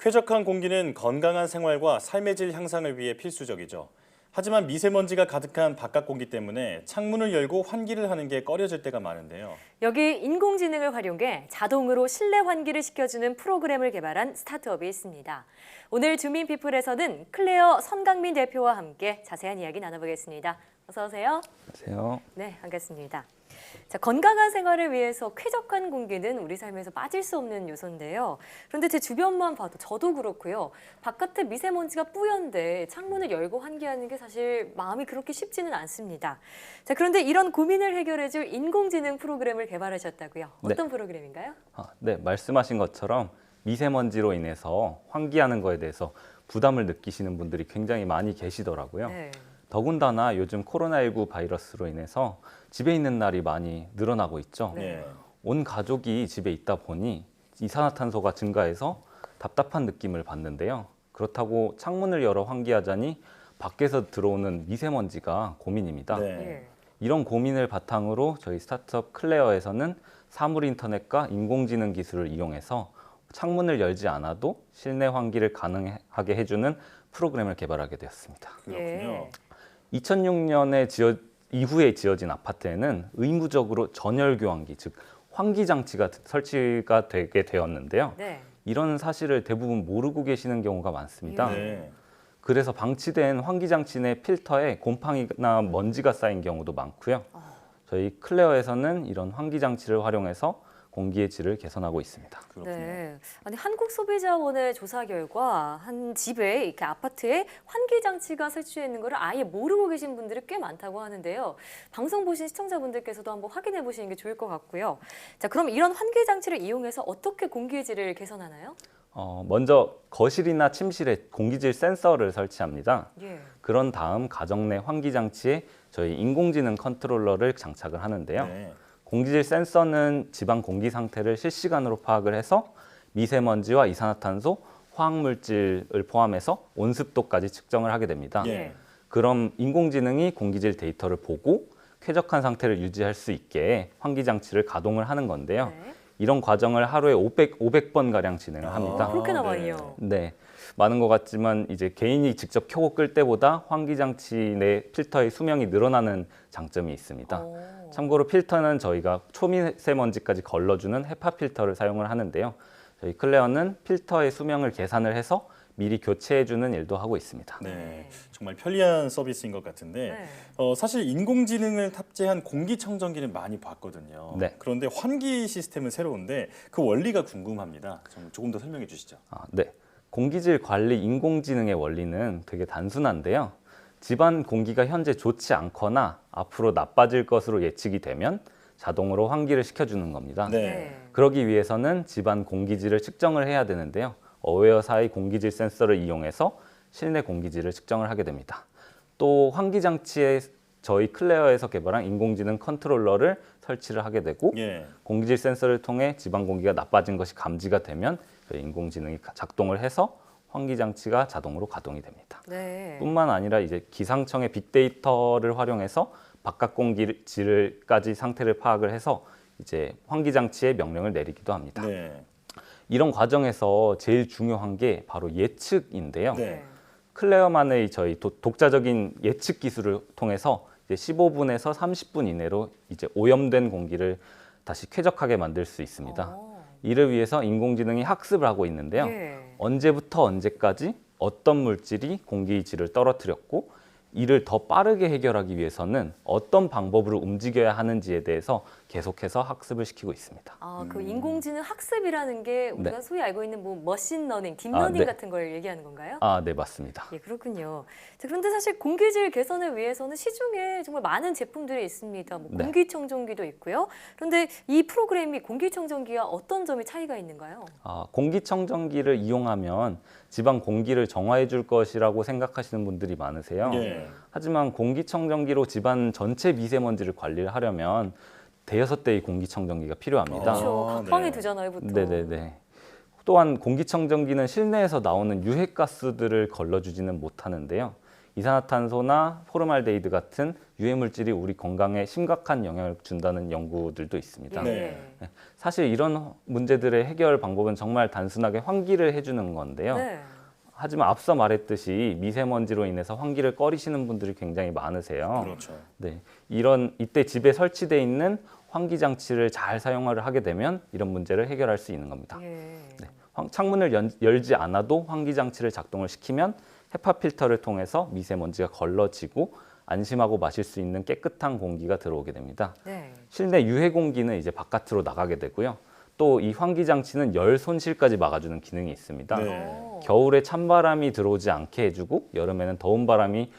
쾌적한 공기는 건강한 생활과 삶의 질 향상을 위해 필수적이죠. 하지만 미세먼지가 가득한 바깥 공기 때문에 창문을 열고 환기를 하는 게 꺼려질 때가 많은데요. 여기 인공지능을 활용해 자동으로 실내 환기를 시켜주는 프로그램을 개발한 스타트업이 있습니다. 오늘 주민피플에서는 클레어 선강민 대표와 함께 자세한 이야기 나눠보겠습니다. 어서 오세요. 안녕하세요. 네, 반갑습니다. 자, 건강한 생활을 위해서 쾌적한 공기는 우리 삶에서 빠질 수 없는 요소인데요. 그런데 제 주변만 봐도 저도 그렇고요. 바깥에 미세먼지가 뿌연데 창문을 열고 환기하는 게 사실 마음이 그렇게 쉽지는 않습니다. 자, 그런데 이런 고민을 해결해줄 인공지능 프로그램을 개발하셨다고요. 어떤 프로그램인가요? 네, 말씀하신 것처럼 미세먼지로 인해서 환기하는 거에 대해서 부담을 느끼시는 분들이 굉장히 많이 계시더라고요. 네. 더군다나 요즘 코로나19 바이러스로 인해서 집에 있는 날이 많이 늘어나고 있죠. 네. 온 가족이 집에 있다 보니 이산화탄소가 증가해서 답답한 느낌을 받는데요. 그렇다고 창문을 열어 환기하자니 밖에서 들어오는 미세먼지가 고민입니다. 네. 예. 이런 고민을 바탕으로 저희 스타트업 클레어에서는 사물 인터넷과 인공지능 기술을 이용해서 창문을 열지 않아도 실내 환기를 가능하게 해주는 프로그램을 개발하게 되었습니다. 그렇군요. 2006년에 이후에 지어진 아파트에는 의무적으로 전열 교환기, 즉 환기 장치가 설치가 되게 되었는데요. 네. 이런 사실을 대부분 모르고 계시는 경우가 많습니다. 네. 그래서 방치된 환기 장치 내 필터에 곰팡이나 먼지가 쌓인 경우도 많고요. 저희 클레어에서는 이런 환기 장치를 활용해서 공기의 질을 개선하고 있습니다. 그렇군요. 네. 아니, 한국소비자원의 조사 결과 한 집에 이렇게 아파트에 환기 장치가 설치되어 있는 걸 아예 모르고 계신 분들이 꽤 많다고 하는데요. 방송 보신 시청자분들께서도 한번 확인해 보시는 게 좋을 것 같고요. 자, 그럼 이런 환기 장치를 이용해서 어떻게 공기의 질을 개선하나요? 먼저 거실이나 침실에 공기질 센서를 설치합니다. 예. 그런 다음 가정 내 환기 장치에 저희 인공지능 컨트롤러를 장착을 하는데요. 네. 공기질 센서는 집안 공기 상태를 실시간으로 파악을 해서 미세먼지와 이산화탄소, 화학물질을 포함해서 온습도까지 측정을 하게 됩니다. 예. 그럼 인공지능이 공기질 데이터를 보고 쾌적한 상태를 유지할 수 있게 환기 장치를 가동을 하는 건데요. 네. 이런 과정을 하루에 500번 가량 진행을 합니다. 그렇게나 네. 많이요. 네, 많은 것 같지만 이제 개인이 직접 켜고 끌 때보다 환기 장치 내 필터의 수명이 늘어나는 장점이 있습니다. 오. 참고로 필터는 저희가 초미세먼지까지 걸러주는 헤파 필터를 사용을 하는데요. 저희 클레어는 필터의 수명을 계산을 해서 미리 교체해주는 일도 하고 있습니다. 네. 정말 편리한 서비스인 것 같은데 네. 사실 인공지능을 탑재한 공기청정기는 많이 봤거든요. 네. 그런데 환기 시스템은 새로운데 그 원리가 궁금합니다. 조금 더 설명해 주시죠. 네, 공기질 관리 인공지능의 원리는 되게 단순한데요. 집안 공기가 현재 좋지 않거나 앞으로 나빠질 것으로 예측이 되면 자동으로 환기를 시켜주는 겁니다. 네. 그러기 위해서는 집안 공기질을 측정을 해야 되는데요. 어웨어사의 공기질 센서를 이용해서 실내 공기질을 측정을 하게 됩니다. 또 환기 장치에 저희 클레어에서 개발한 인공지능 컨트롤러를 설치를 하게 되고 예. 공기질 센서를 통해 집안 공기가 나빠진 것이 감지가 되면 저희 인공지능이 작동을 해서 환기 장치가 자동으로 가동이 됩니다. 네. 뿐만 아니라 이제 기상청의 빅데이터를 활용해서 바깥 공기질까지 상태를 파악을 해서 이제 환기 장치에 명령을 내리기도 합니다. 네. 이런 과정에서 제일 중요한 게 바로 예측인데요. 네. 클레어만의 저희 독자적인 예측 기술을 통해서 이제 15분에서 30분 이내로 이제 오염된 공기를 다시 쾌적하게 만들 수 있습니다. 이를 위해서 인공지능이 학습을 하고 있는데요. 예. 언제부터 언제까지 어떤 물질이 공기 질을 떨어뜨렸고 이를 더 빠르게 해결하기 위해서는 어떤 방법으로 움직여야 하는지에 대해서 계속해서 학습을 시키고 있습니다. 그 인공지능 학습이라는 게 우리가 네. 소위 알고 있는 뭐 머신러닝, 딥러닝 네. 같은 걸 얘기하는 건가요? 네, 맞습니다. 예, 그렇군요. 자, 그런데 사실 공기질 개선을 위해서는 시중에 정말 많은 제품들이 있습니다. 뭐 네. 공기청정기도 있고요. 그런데 이 프로그램이 공기청정기와 어떤 점이 차이가 있는가요? 공기청정기를 이용하면 집안 공기를 정화해 줄 것이라고 생각하시는 분들이 많으세요. 예. 하지만 공기청정기로 집안 전체 미세먼지를 관리를 하려면 대여섯 대의 공기청정기가 필요합니다. 그렇죠. 각방에 네. 두잖아요, 보통. 네네네. 또한 공기청정기는 실내에서 나오는 유해가스들을 걸러주지는 못하는데요. 이산화탄소나 포르말데히드 같은 유해 물질이 우리 건강에 심각한 영향을 준다는 연구들도 있습니다. 네. 사실 이런 문제들의 해결 방법은 정말 단순하게 환기를 해주는 건데요. 네. 하지만 앞서 말했듯이 미세먼지로 인해서 환기를 꺼리시는 분들이 굉장히 많으세요. 그렇죠. 네, 이때 집에 설치되어 있는 환기 장치를 잘 사용을 하게 되면 이런 문제를 해결할 수 있는 겁니다. 예. 네, 창문을 열지 않아도 환기 장치를 작동을 시키면 헤파 필터를 통해서 미세먼지가 걸러지고 안심하고 마실 수 있는 깨끗한 공기가 들어오게 됩니다. 네. 실내 유해 공기는 이제 바깥으로 나가게 되고요. 또 이 환기 장치는 열 손실까지 막아주는 기능이 있습니다. 네. 오. 겨울에 찬바람이 들어오지 않게 해주고 여름에는 더운 바람이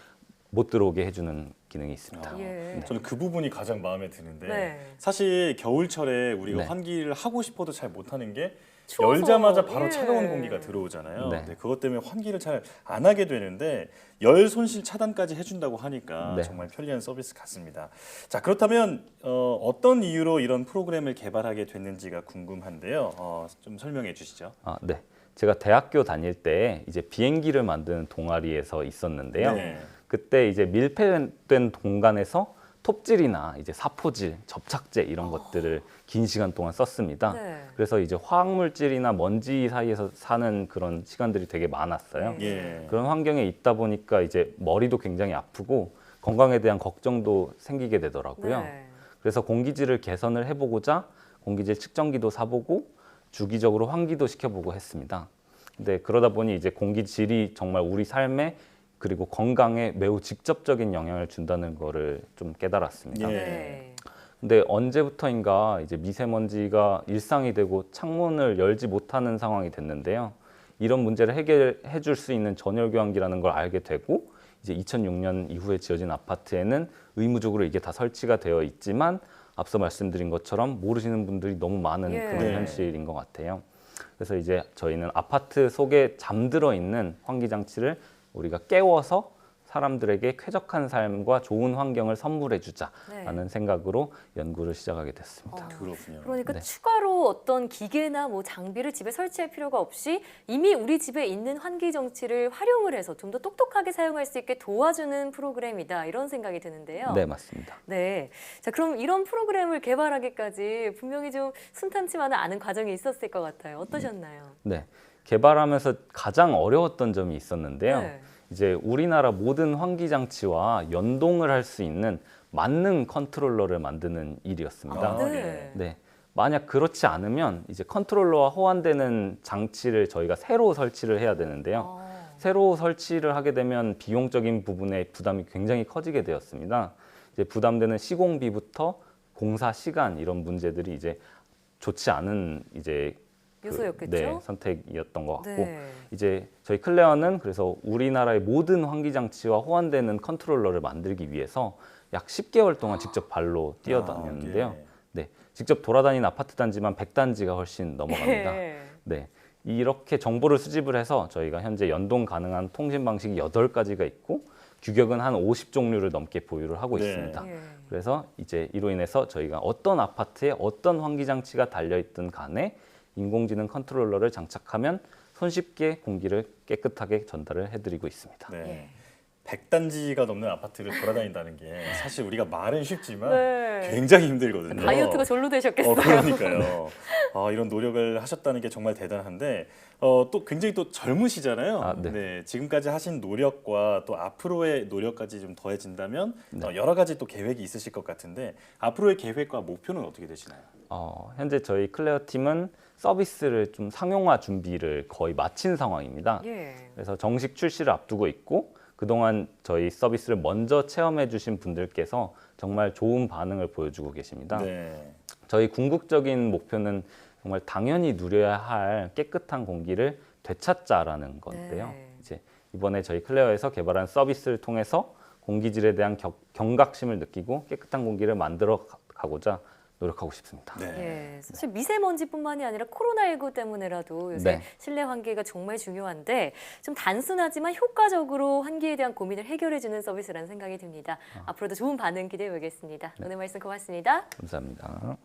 못 들어오게 해주는 기능이 있습니다. 아, 예. 저는 그 부분이 가장 마음에 드는데 네. 사실 겨울철에 우리가 네. 환기를 하고 싶어도 잘 못하는 게 추워서. 열자마자 바로 예. 차가운 공기가 들어오잖아요. 네. 네, 그것 때문에 환기를 잘 안 하게 되는데 열 손실 차단까지 해준다고 하니까 네. 정말 편리한 서비스 같습니다. 자, 그렇다면 어떤 이유로 이런 프로그램을 개발하게 됐는지가 궁금한데요. 좀 설명해 주시죠. 아, 네. 제가 대학교 다닐 때 이제 비행기를 만드는 동아리에서 있었는데요. 네. 그때 이제 밀폐된 공간에서 톱질이나 이제 사포질, 접착제 이런 것들을 긴 시간 동안 썼습니다. 네. 그래서 이제 화학물질이나 먼지 사이에서 사는 그런 시간들이 되게 많았어요. 예. 그런 환경에 있다 보니까 이제 머리도 굉장히 아프고 건강에 대한 걱정도 생기게 되더라고요. 네. 그래서 공기질을 개선을 해보고자 공기질 측정기도 사보고 주기적으로 환기도 시켜보고 했습니다. 근데 그러다 보니 이제 공기질이 정말 우리 삶에 그리고 건강에 매우 직접적인 영향을 준다는 거를 좀 깨달았습니다. 예. 네. 근데 언제부터인가 이제 미세먼지가 일상이 되고 창문을 열지 못하는 상황이 됐는데요. 이런 문제를 해결해 줄 수 있는 전열 교환기라는 걸 알게 되고 이제 2006년 이후에 지어진 아파트에는 의무적으로 이게 다 설치가 되어 있지만 앞서 말씀드린 것처럼 모르시는 분들이 너무 많은 예. 그런 네. 현실인 것 같아요. 그래서 이제 저희는 아파트 속에 잠들어 있는 환기 장치를 우리가 깨워서 사람들에게 쾌적한 삶과 좋은 환경을 선물해 주자라는 네. 생각으로 연구를 시작하게 됐습니다. 그렇군요. 그러니까 네. 추가로 어떤 기계나 뭐 장비를 집에 설치할 필요가 없이 이미 우리 집에 있는 환기 장치를 활용을 해서 좀 더 똑똑하게 사용할 수 있게 도와주는 프로그램이다 이런 생각이 드는데요. 네, 맞습니다. 네. 자, 그럼 이런 프로그램을 개발하기까지 분명히 좀 순탄치만은 않은 과정이 있었을 것 같아요. 어떠셨나요? 네, 개발하면서 가장 어려웠던 점이 있었는데요. 네. 이제 우리나라 모든 환기 장치와 연동을 할 수 있는 만능 컨트롤러를 만드는 일이었습니다. 아, 네. 네. 만약 그렇지 않으면 이제 컨트롤러와 호환되는 장치를 저희가 새로 설치를 해야 되는데요. 아, 새로 설치를 하게 되면 비용적인 부분에 부담이 굉장히 커지게 되었습니다. 이제 부담되는 시공비부터 공사 시간 이런 문제들이 이제 좋지 않은 이제 요소였겠죠? 네, 선택이었던 것 같고 네. 이제 저희 클레어는 그래서 우리나라의 모든 환기 장치와 호환되는 컨트롤러를 만들기 위해서 약 10개월 동안 직접 발로 뛰어다녔는데요. 예. 네, 직접 돌아다니는 아파트 단지만 100단지가 훨씬 넘어갑니다. 네. 네, 이렇게 정보를 수집을 해서 저희가 현재 연동 가능한 통신 방식이 8가지가 있고 규격은 한 50종류를 넘게 보유를 하고 네. 있습니다. 예. 그래서 이제 이로 인해서 저희가 어떤 아파트에 어떤 환기 장치가 달려 있든 간에 인공지능 컨트롤러를 장착하면 손쉽게 공기를 깨끗하게 전달을 해드리고 있습니다. 네. 예. 100단지가 넘는 아파트를 돌아다닌다는 게 사실 우리가 말은 쉽지만 네. 굉장히 힘들거든요. 다이어트가 절로 되셨겠어요. 그러니까요. 이런 노력을 하셨다는 게 정말 대단한데 또 굉장히 또 젊으시잖아요. 아, 네. 지금까지 하신 노력과 또 앞으로의 노력까지 좀 더해진다면 네. 여러 가지 또 계획이 있으실 것 같은데 앞으로의 계획과 목표는 어떻게 되시나요? 현재 저희 클레어 팀은 서비스를 좀 상용화 준비를 거의 마친 상황입니다. 예. 그래서 정식 출시를 앞두고 있고 그동안 저희 서비스를 먼저 체험해 주신 분들께서 정말 좋은 반응을 보여주고 계십니다. 네. 저희 궁극적인 목표는 정말 당연히 누려야 할 깨끗한 공기를 되찾자라는 건데요. 네. 이제 이번에 저희 클레어에서 개발한 서비스를 통해서 공기질에 대한 경각심을 느끼고 깨끗한 공기를 만들어 가고자 노력하고 싶습니다. 네. 예, 사실 미세먼지뿐만이 아니라 코로나19 때문에라도 요새 네. 실내 환기가 정말 중요한데 좀 단순하지만 효과적으로 환기에 대한 고민을 해결해주는 서비스라는 생각이 듭니다. 앞으로도 좋은 반응 기대해 보겠습니다. 오늘 말씀 고맙습니다. 감사합니다.